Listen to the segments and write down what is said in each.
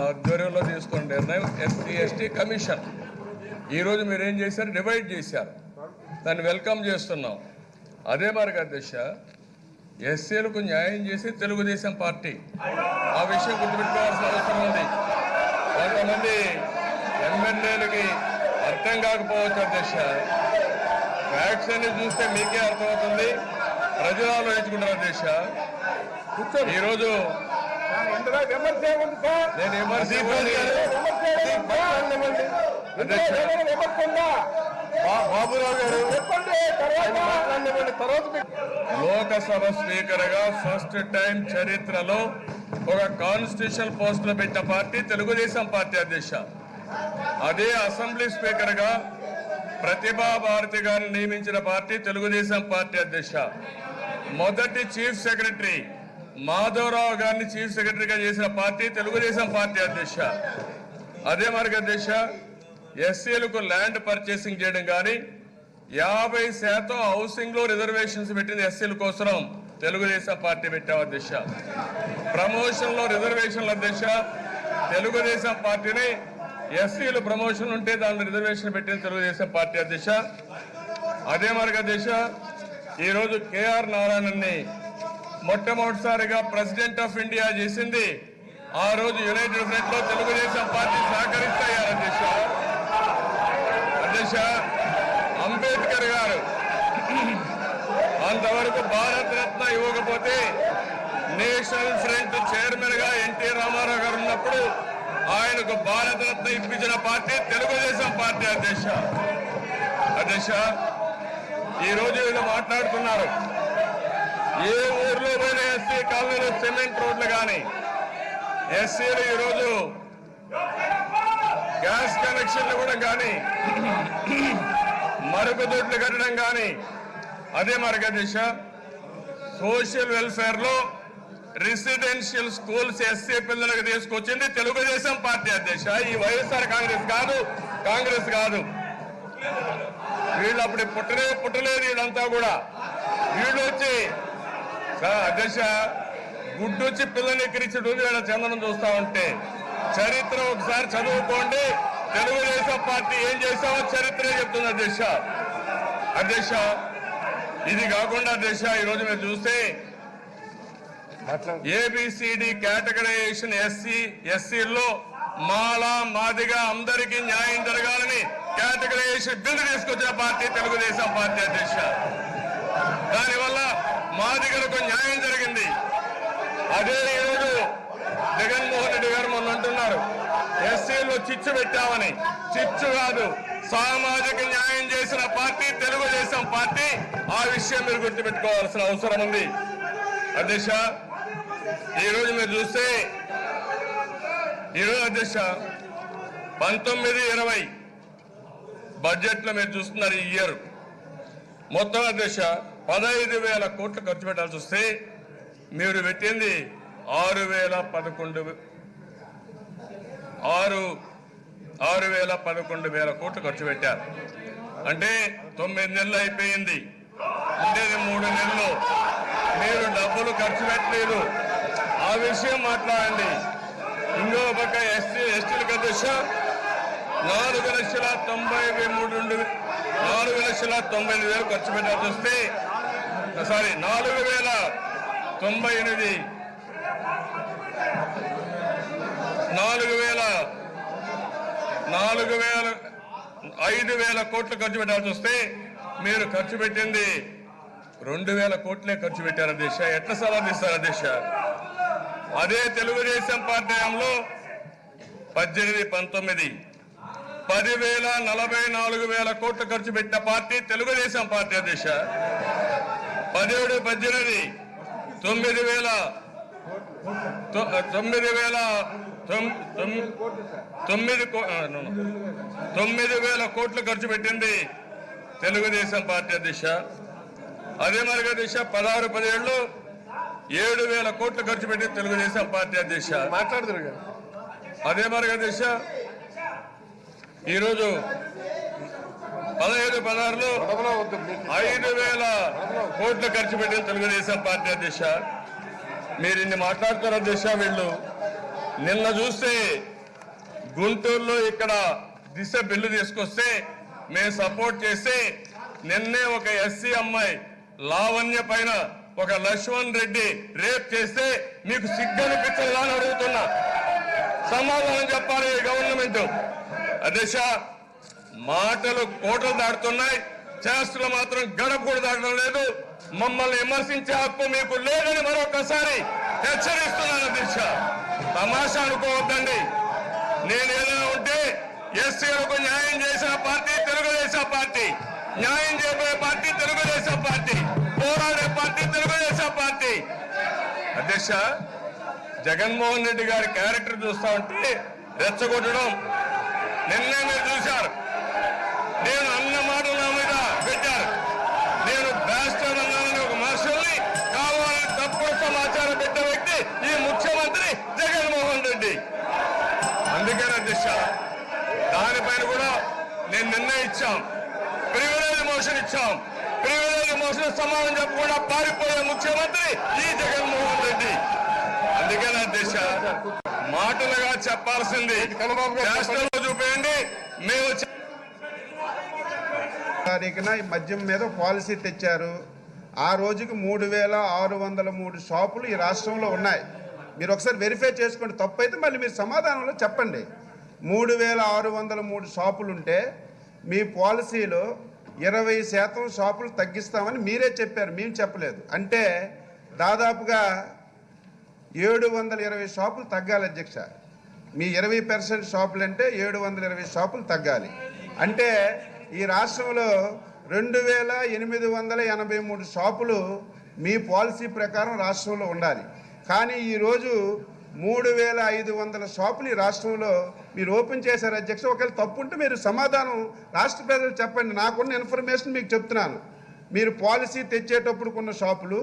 ఆధ్వర్యంలో తీసుకున్న నిర్ణయం ఎస్సీ ఎస్టీ కమిషన్. ఈరోజు మీరు ఏం చేశారు, డివైడ్ చేశారు. దాన్ని వెల్కమ్ చేస్తున్నాం. అదే మరి అధ్యక్ష, ఎస్సీలకు న్యాయం చేసి తెలుగుదేశం పార్టీ ఆ విషయం గుర్తుపెట్టుకోవాల్సిన అవసరం ఉంది. కొంతమంది ఎమ్మెల్యేలకి అర్థం కాకపోవచ్చు అధ్యక్ష. ఫ్యాక్ట్స్ అన్ని చూస్తే మీకే అర్థమవుతుంది, ప్రజలు ఆలోచించుకుంటారు అధ్యక్ష. ఈరోజు బాబురావు గారు లోకసభ స్పీకర్ గా ఫస్ట్ టైం చరిత్రలో ఒక కాన్స్టిట్యూషన్ పోస్ట్ లో పెట్టిన పార్టీ తెలుగుదేశం పార్టీ అధ్యక్ష. అదే అసెంబ్లీ స్పీకర్ గా ప్రతిభా భారతి గారిని నియమించిన పార్టీ తెలుగుదేశం పార్టీ అధ్యక్ష. మొదటి చీఫ్ సెక్రటరీ మాధవరావు గారిని చీఫ్ సెక్రటరీగా చేసిన పార్టీ తెలుగుదేశం పార్టీ అధ్యక్ష. అదే మరి అధ్యక్ష, ఎస్సీలకు ల్యాండ్ పర్చేసింగ్ చేయడం కానీ 50% హౌసింగ్ లో రిజర్వేషన్స్ పెట్టింది ఎస్సీల కోసం తెలుగుదేశం పార్టీ పెట్టాం అధ్యక్ష. ప్రమోషన్ లో రిజర్వేషన్ల అధ్యక్ష తెలుగుదేశం పార్టీని, ఎస్సీలు ప్రమోషన్ ఉంటే దాని రిజర్వేషన్ పెట్టింది తెలుగుదేశం పార్టీ అధ్యక్ష. అదే మరి అధ్యక్ష, ఈరోజు కేఆర్ నారాయణని మొట్టమొదటిసారిగా ప్రెసిడెంట్ ఆఫ్ ఇండియా చేసింది ఆ రోజు యునైటెడ్ ఫ్రంట్ లో తెలుగుదేశం పార్టీ సహకరిస్తాయారు అధ్యక్ష. అధ్యక్ష అంబేద్కర్ గారు అంతవరకు భారత రత్న ఇవ్వకపోతే నేషనల్ ఫ్రంట్ చైర్మన్ గా ఎన్టీ రామారావు గారు ఉన్నప్పుడు ఆయనకు భారత రత్న ఇప్పించిన పార్టీ తెలుగుదేశం పార్టీ అధ్యక్ష. అధ్యక్ష ఈరోజు వీళ్ళు మాట్లాడుతున్నారు, ఏ ఊర్లో పోయిన ఎస్సీ కాలనీలో సిమెంట్ రోడ్లు కానీ, ఎస్సీలు ఈరోజు గ్యాస్ కనెక్షన్లు కూడా కానీ, మరుగుదొడ్లు కట్టడం కానీ, అదే మరొక దిశ సోషల్ వెల్ఫేర్ లో రెసిడెన్షియల్ స్కూల్స్ ఎస్సీ పిల్లలకు తీసుకొచ్చింది తెలుగుదేశం పార్టీ అధ్యక్ష. ఈ వైఎస్ఆర్ కాంగ్రెస్ కాదు. వీళ్ళు అప్పుడు పుట్టలేదు వీళ్ళంతా కూడా. వీళ్ళు వచ్చి అధ్యక్ష గుడ్డు వచ్చి పిల్లల్ని ఎక్కిరించి వీళ్ళ చందనం చూస్తా ఉంటే చరిత్ర ఒకసారి చదువుకోండి. తెలుగుదేశం పార్టీ ఏం చేశామో చరిత్రే చెప్తుంది అధ్యక్ష. అధ్యక్ష ఇది కాకుండా అధ్యక్ష ఈరోజు మీరు చూస్తే ఏబిసిడి కేటగరైజేషన్ ఎస్సీల్లో మాలా మాదిగా అందరికీ న్యాయం జరగాలని కేటగరైజేషన్ బిల్లు తీసుకొచ్చిన పార్టీ తెలుగుదేశం పార్టీ అధ్యక్ష. దానివల్ల మాదిగలకు న్యాయం జరిగింది. అదే ఈరోజు జగన్మోహన్ రెడ్డి గారు మొన్న అంటున్నారు ఎస్సీల్లో చిచ్చు పెట్టామని. చిచ్చు కాదు, సామాజిక న్యాయం చేసిన పార్టీ తెలుగుదేశం పార్టీ. ఆ విషయం మీరు గుర్తుపెట్టుకోవాల్సిన అవసరం ఉంది అధ్యక్ష. ఈరోజు మీరు చూస్తే ఈరోజు అధ్యక్ష 19-20 బడ్జెట్ లో మీరు చూస్తున్నారు, ఈ ఇయర్ మొత్తం అధ్యక్ష 15,000 కోట్లు ఖర్చు పెట్టాల్సి వస్తే మీరు పెట్టింది 6,11,000 కోట్లు ఖర్చు పెట్టారు. అంటే 9 నెలలు అయిపోయింది, ఉండేది 3 నెలలు. మీరు డబ్బులు ఖర్చు పెట్టలేదు, ఆ విషయం మాట్లాడండి. ఇంకో పక్క ఎస్టీలకు అధ్యక్ష 4,90,000 ఖర్చు పెట్టాల్సి వస్తే 5,000 కోట్లు ఖర్చు పెట్టాల్సి వస్తే మీరు ఖర్చు పెట్టింది 2,000 కోట్లే ఖర్చు పెట్టారు అధ్యక్ష. ఎట్లా సమర్థిస్తారు అధ్యక్ష? అదే తెలుగుదేశం పార్టీ హయాంలో 18-19 10,44,000 కోట్లు ఖర్చు పెట్టిన పార్టీ తెలుగుదేశం పార్టీ అధ్యక్ష. 17-18 9,000 కోట్లు ఖర్చు పెట్టింది తెలుగుదేశం పార్టీ అధ్యక్ష. అదే మరిగా అధ్యక్ష 16-17 7,000 కోట్లు ఖర్చు పెట్టింది తెలుగుదేశం పార్టీ అధ్యక్ష. మాట్లాడుతున్నారు. అదే మరిగా అధ్యక్ష ఈరోజు 15-16 5,000 కోట్లు ఖర్చు పెట్టింది తెలుగుదేశం పార్టీ అధ్యక్ష. మీరు ఇన్ని మాట్లాడుతున్నారు అధ్యక్ష. వీళ్ళు నిన్న చూస్తే గుంటూరులో ఇక్కడ దిశ బిల్లు తీసుకొస్తే మేము సపోర్ట్ చేస్తే నిన్నే ఒక ఎస్సీ అమ్మాయి లావణ్య పైన ఒక లక్ష్మణ్ రెడ్డి రేప్ చేస్తే మీకు సిగ్గనిపించదా అని అడుగుతున్నా. సమాధానం చెప్పాలి గవర్నమెంట్. అధ్యక్ష, మాటలు కోటలు దాటుతున్నాయి, చేష్టలు మాత్రం గడప కూడా దాటడం లేదు. మమ్మల్ని విమర్శించే హక్కు మీకు లేదని మరొకసారి హెచ్చరిస్తున్నాను అధ్యక్ష. తమాషా అనుకోవద్దండి. నేను ఏదైనా ఉంటే ఎస్సీలకు న్యాయం చేసిన పార్టీ తెలుగుదేశం పార్టీ, న్యాయం చేయబోయే పార్టీ తెలుగుదేశం పార్టీ, పోరాడే పార్టీ తెలుగుదేశం పార్టీ. అధ్యక్ష, జగన్మోహన్ రెడ్డి గారి క్యారెక్టర్ చూస్తా ఉంటే రెచ్చగొట్టడం నిన్నే మీరు చూశారు. నేను అన్న మాట నా మీద పెట్టారు. నేను బ్యాస్టర్ అన్నానని ఒక మార్షల్ని కావాలని తప్పుడు సమాచారం పెట్టే వ్యక్తి ఈ ముఖ్యమంత్రి జగన్మోహన్ రెడ్డి. అందుకని అధ్యక్ష, దానిపైన కూడా నేను నిర్ణయించాం, ప్రివిలేజ్ మోషన్ ఇచ్చాం. ప్రివిలేజ్ మోషన్ సమాధానం చెప్పకుండా పారిపోయే ముఖ్యమంత్రి ఈ జగన్మోహన్ రెడ్డి. అందుకని అధ్యక్ష, మాటలుగా చెప్పాల్సింది రాష్ట్రంలో చూపేయండి. మేము తారీఖున ఈ మద్యం మీద పాలసీ తెచ్చారు. ఆ రోజుకి 3603 షాపులు ఈ రాష్ట్రంలో ఉన్నాయి. మీరు ఒకసారి వెరిఫై చేసుకోండి. తప్పు అయితే మళ్ళీ మీరు సమాధానంలో చెప్పండి. 3603 షాపులు ఉంటే మీ పాలసీలో 20% షాపులు తగ్గిస్తామని మీరే చెప్పారు, మేము చెప్పలేదు. అంటే దాదాపుగా 720 షాపులు తగ్గాలి అధ్యక్ష. మీ 20% షాపులు అంటే 720 షాపులు తగ్గాలి. అంటే ఈ రాష్ట్రంలో 2883 షాపులు మీ పాలసీ ప్రకారం రాష్ట్రంలో ఉండాలి. కానీ ఈరోజు 3500 షాపులు ఈ రాష్ట్రంలో మీరు ఓపెన్ చేశారు అధ్యక్ష. ఒకవేళ తప్పు ఉంటే మీరు సమాధానం రాష్ట్ర ప్రజలు చెప్పండి. నాకున్న ఇన్ఫర్మేషన్ మీకు చెప్తున్నాను. మీరు పాలసీ తెచ్చేటప్పుడు కొన్న షాపులు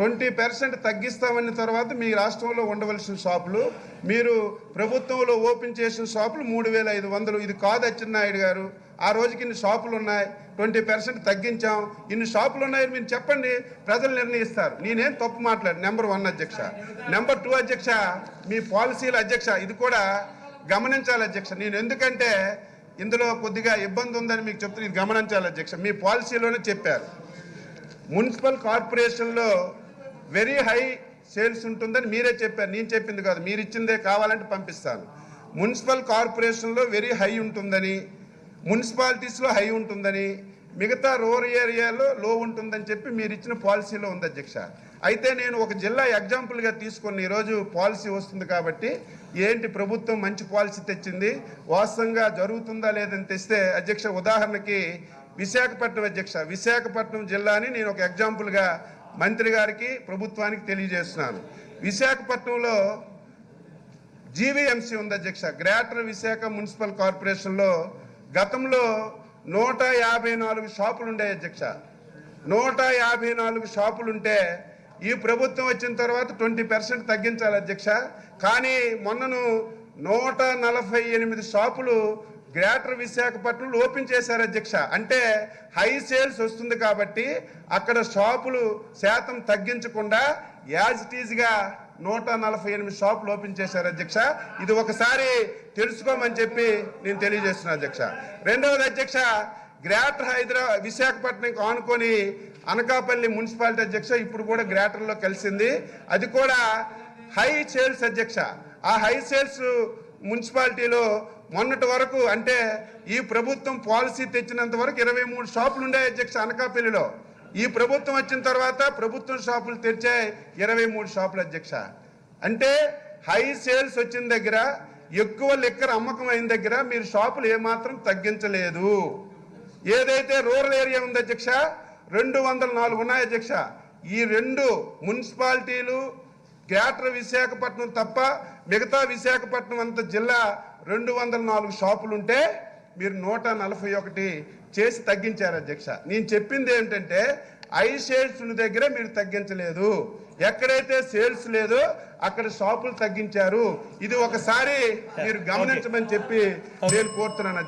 20% తగ్గిస్తామన్న తర్వాత మీ రాష్ట్రంలో ఉండవలసిన షాపులు, మీరు ప్రభుత్వంలో ఓపెన్ చేసిన షాపులు 3500. ఇది కాదు అచ్చెన్నాయుడు గారు. ఆ రోజుకి ఇన్ని షాపులు ఉన్నాయి, 20% తగ్గించాం, ఇన్ని షాపులు ఉన్నాయని మీరు చెప్పండి, ప్రజలు నిర్ణయిస్తారు. నేనేం తప్పు మాట్లాడు. నెంబర్ 1 అధ్యక్ష. నెంబర్ 2 అధ్యక్ష, మీ పాలసీల అధ్యక్ష ఇది కూడా గమనించాలి అధ్యక్ష. నేను ఎందుకంటే ఇందులో కొద్దిగా ఇబ్బంది ఉందని మీకు చెప్తున్నా, ఇది గమనించాలి అధ్యక్ష. మీ పాలసీలోనే చెప్పారు మున్సిపల్ కార్పొరేషన్లో వెరీ హై సేల్స్ ఉంటుందని మీరే చెప్పారు. నేను చెప్పింది కాదు, మీరు ఇచ్చిందే. కావాలంటే పంపిస్తాను. మున్సిపల్ కార్పొరేషన్లో వెరీ హై ఉంటుందని, మున్సిపాలిటీస్లో హై ఉంటుందని, మిగతా రూరల్ ఏరియాలో లో ఉంటుందని చెప్పి మీరు ఇచ్చిన పాలసీలో ఉంది అధ్యక్ష. అయితే నేను ఒక జిల్లా ఎగ్జాంపుల్గా తీసుకొని ఈరోజు పాలసీ వస్తుంది కాబట్టి ఏంటి ప్రభుత్వం మంచి పాలసీ తెచ్చింది, వాస్తవంగా జరుగుతుందా లేదని తెస్తే అధ్యక్ష, ఉదాహరణకి విశాఖపట్నం అధ్యక్ష, విశాఖపట్నం జిల్లాని నేను ఒక ఎగ్జాంపుల్గా మంత్రి గారికి ప్రభుత్వానికి తెలియజేస్తున్నాను. విశాఖపట్నంలో జీవీఎంసీ ఉంది అధ్యక్ష. గ్రేటర్ విశాఖ మున్సిపల్ కార్పొరేషన్లో గతంలో 154 షాపులు ఉండే అధ్యక్ష. 154 షాపులుంటే ఈ ప్రభుత్వం వచ్చిన తర్వాత 20% తగ్గించాలి అధ్యక్ష. కానీ మొన్నను 148 షాపులు గ్రేటర్ విశాఖపట్నంలో ఓపెన్ చేశారు అధ్యక్ష. అంటే హై సేల్స్ వస్తుంది కాబట్టి అక్కడ షాపులు శాతం తగ్గించకుండా యాజ్ ఇట్ ఈజ్గా 148 షాపులు ఓపెన్ చేశారు అధ్యక్ష. ఇది ఒకసారి తెలుసుకోమని చెప్పి నేను తెలియజేస్తున్నాను అధ్యక్ష. రెండవది అధ్యక్ష, గ్రేటర్ విశాఖపట్నంకి ఆనుకొని అనకాపల్లి మున్సిపాలిటీ అధ్యక్ష ఇప్పుడు కూడా గ్రేటర్లో కలిసింది. అది కూడా హై సేల్స్ అధ్యక్ష. ఆ హై సేల్స్ మున్సిపాలిటీలో మొన్నటి వరకు అంటే ఈ ప్రభుత్వం పాలసీ తెచ్చినంత వరకు 23 షాపులు ఉండే అధ్యక్ష అనకాపల్లిలో. ఈ ప్రభుత్వం వచ్చిన తర్వాత ప్రభుత్వం షాపులు తెరిచే 23 షాపులు అధ్యక్ష. అంటే హై సేల్స్ వచ్చిన దగ్గర, ఎక్కువ లిక్కర్ అమ్మకం అయిన దగ్గర మీరు షాపులు ఏమాత్రం తగ్గించలేదు. ఏదైతే రూరల్ ఏరియా ఉంది అధ్యక్ష 204 ఉన్నాయి అధ్యక్ష. ఈ 2 మున్సిపాలిటీలు గ్రేటర్ విశాఖపట్నం తప్ప మిగతా విశాఖపట్నం అంత జిల్లా 204 షాపులు ఉంటే మీరు 141 చేసి తగ్గించారు అధ్యక్ష. నేను చెప్పింది ఏంటంటే హై సేల్స్ దగ్గర మీరు తగ్గించలేదు, ఎక్కడైతే సేల్స్ లేదో అక్కడ షాపులు తగ్గించారు. ఇది ఒకసారి మీరు గమనించమని చెప్పి నేను కోరుతున్నాను.